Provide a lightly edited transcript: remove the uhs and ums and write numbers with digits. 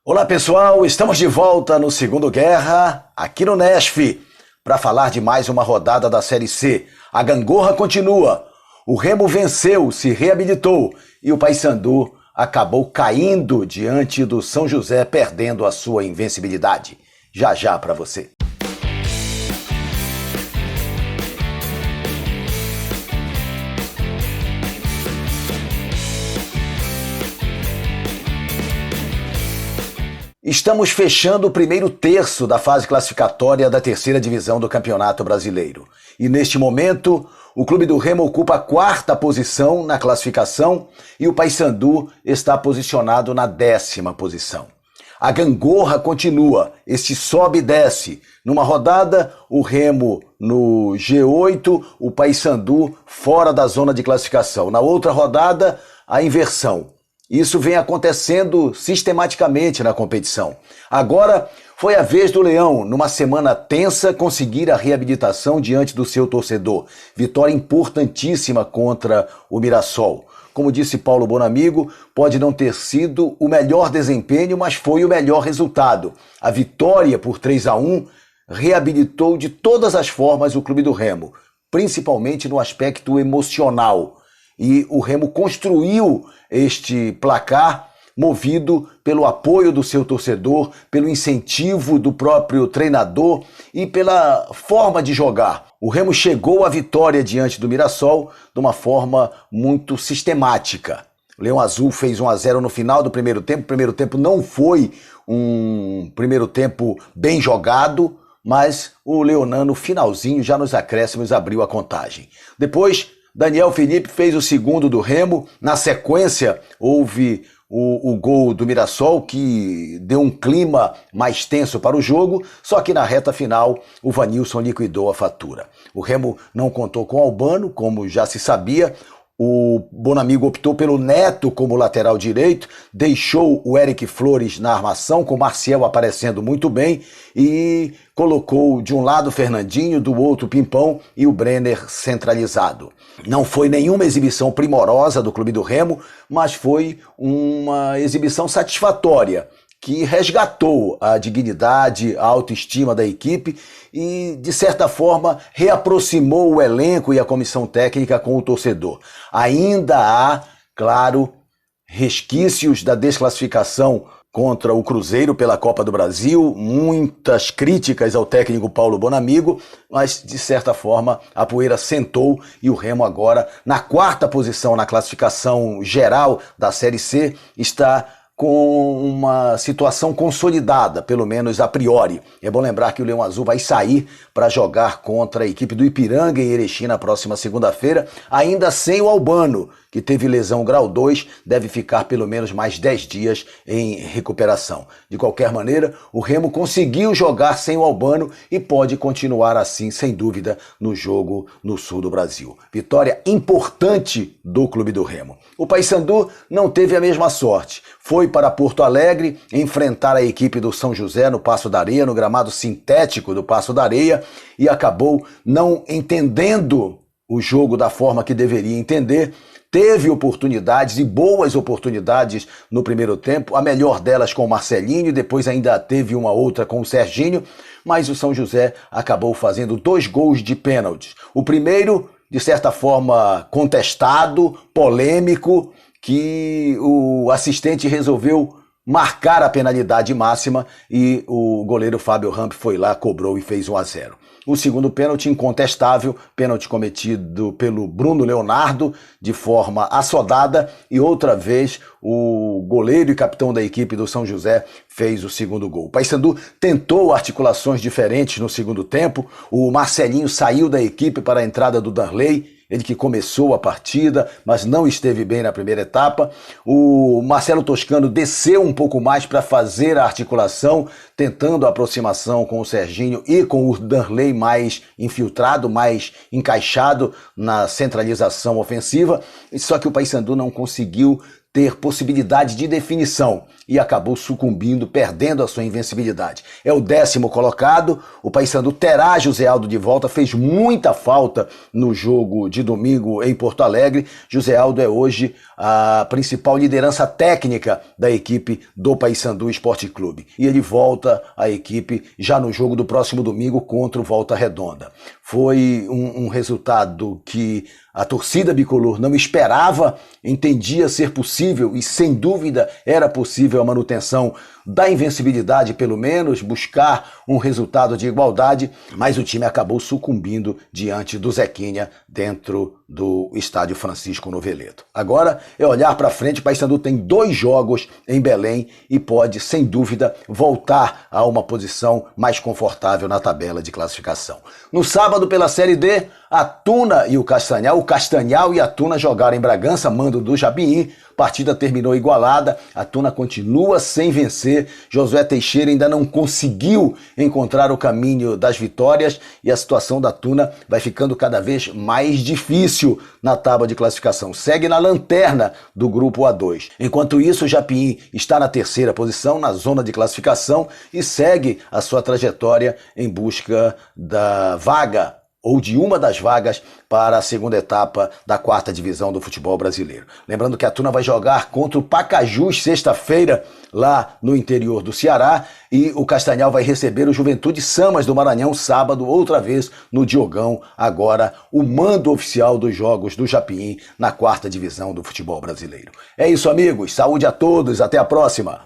Olá pessoal, estamos de volta no Segundo Guerra, aqui no Nesf, para falar de mais uma rodada da Série C. A gangorra continua, o Remo venceu, se reabilitou e o Paysandu acabou caindo diante do São José, perdendo a sua invencibilidade. Já já para você. Estamos fechando o primeiro terço da fase classificatória da terceira divisão do Campeonato Brasileiro. E neste momento, o Clube do Remo ocupa a quarta posição na classificação e o Paysandu está posicionado na 10ª posição. A gangorra continua, este sobe e desce. Numa rodada, o Remo no G8, o Paysandu fora da zona de classificação. Na outra rodada, a inversão. Isso vem acontecendo sistematicamente na competição. Agora foi a vez do Leão, numa semana tensa, conseguir a reabilitação diante do seu torcedor. Vitória importantíssima contra o Mirassol. Como disse Paulo Bonamigo, pode não ter sido o melhor desempenho, mas foi o melhor resultado. A vitória por 3-1 reabilitou de todas as formas o Clube do Remo, principalmente no aspecto emocional. E o Remo construiu este placar movido pelo apoio do seu torcedor, pelo incentivo do próprio treinador e pela forma de jogar. O Remo chegou à vitória diante do Mirassol de uma forma muito sistemática. O Leão Azul fez 1-0 no final do primeiro tempo. O primeiro tempo não foi um primeiro tempo bem jogado, mas o Leonano, finalzinho, já nos acréscimos, abriu a contagem. Depois, Daniel Felipe fez o segundo do Remo. Na sequência, houve o gol do Mirassol, que deu um clima mais tenso para o jogo, só que na reta final o Vanilson liquidou a fatura. O Remo não contou com Albano, como já se sabia. O Bonamigo optou pelo Neto como lateral direito, deixou o Eric Flores na armação, com o Marcial aparecendo muito bem, e colocou de um lado o Fernandinho, do outro o Pimpão e o Brenner centralizado. Não foi nenhuma exibição primorosa do Clube do Remo, mas foi uma exibição satisfatória, que resgatou a dignidade, a autoestima da equipe e, de certa forma, reaproximou o elenco e a comissão técnica com o torcedor. Ainda há, claro, resquícios da desclassificação contra o Cruzeiro pela Copa do Brasil, muitas críticas ao técnico Paulo Bonamigo, mas, de certa forma, a poeira sentou e o Remo agora, na 4ª posição na classificação geral da Série C, está com uma situação consolidada, pelo menos a priori. É bom lembrar que o Leão Azul vai sair para jogar contra a equipe do Ipiranga em Erechim na próxima segunda-feira, ainda sem o Albano, que teve lesão grau 2, deve ficar pelo menos mais 10 dias em recuperação. De qualquer maneira, o Remo conseguiu jogar sem o Albano e pode continuar assim, sem dúvida, no jogo no sul do Brasil. Vitória importante do Clube do Remo. O Paysandu não teve a mesma sorte. Foi para Porto Alegre enfrentar a equipe do São José no Paço da Areia, no gramado sintético do Paço da Areia, e acabou não entendendo o jogo da forma que deveria entender. Teve oportunidades, e boas oportunidades no primeiro tempo, a melhor delas com o Marcelinho, e depois ainda teve uma outra com o Serginho, mas o São José acabou fazendo 2 gols de pênalti. O primeiro, de certa forma, contestado, polêmico, que o assistente resolveu marcar a penalidade máxima e o goleiro Fábio Ramp foi lá, cobrou e fez 1-0. O segundo pênalti incontestável, pênalti cometido pelo Bruno Leonardo de forma assodada, e outra vez o goleiro e capitão da equipe do São José fez o segundo gol. O Paysandu tentou articulações diferentes no segundo tempo. O Marcelinho saiu da equipe para a entrada do Darley, ele que começou a partida, mas não esteve bem na primeira etapa. O Marcelo Toscano desceu um pouco mais para fazer a articulação, tentando a aproximação com o Serginho e com o Darley mais infiltrado, mais encaixado na centralização ofensiva. Só que o Paysandu não conseguiu ter possibilidade de definição. e acabou sucumbindo, perdendo a sua invencibilidade. É o 10º colocado, o Paysandu terá José Aldo de volta, fez muita falta no jogo de domingo em Porto Alegre. José Aldo é hoje a principal liderança técnica da equipe do Paysandu Esporte Clube. E ele volta à equipe já no jogo do próximo domingo contra o Volta Redonda. Foi um resultado que a torcida bicolor não esperava, entendia ser possível e sem dúvida era possível a manutenção da invencibilidade, pelo menos buscar um resultado de igualdade, mas o time acabou sucumbindo diante do Zequinha dentro do estádio Francisco Noveleto. Agora é olhar para frente, o Paysandu tem 2 jogos em Belém e pode, sem dúvida, voltar a uma posição mais confortável na tabela de classificação. No sábado, pela Série D, a Tuna e o Castanhal e a Tuna jogaram em Bragança, mando do Jabim. Partida terminou igualada, a Tuna continua sem vencer, Josué Teixeira ainda não conseguiu encontrar o caminho das vitórias e a situação da Tuna vai ficando cada vez mais difícil na tábua de classificação. Segue na lanterna do grupo A2. Enquanto isso, o Japim está na 3ª posição, na zona de classificação e segue a sua trajetória em busca da vaga ou de uma das vagas para a 2ª etapa da 4ª divisão do futebol brasileiro. Lembrando que a Tuna vai jogar contra o Pacajus sexta-feira, lá no interior do Ceará, e o Castanhal vai receber o Juventude Samas do Maranhão sábado, outra vez no Diogão, agora o mando oficial dos jogos do Japim na 4ª divisão do futebol brasileiro. É isso, amigos. Saúde a todos. Até a próxima.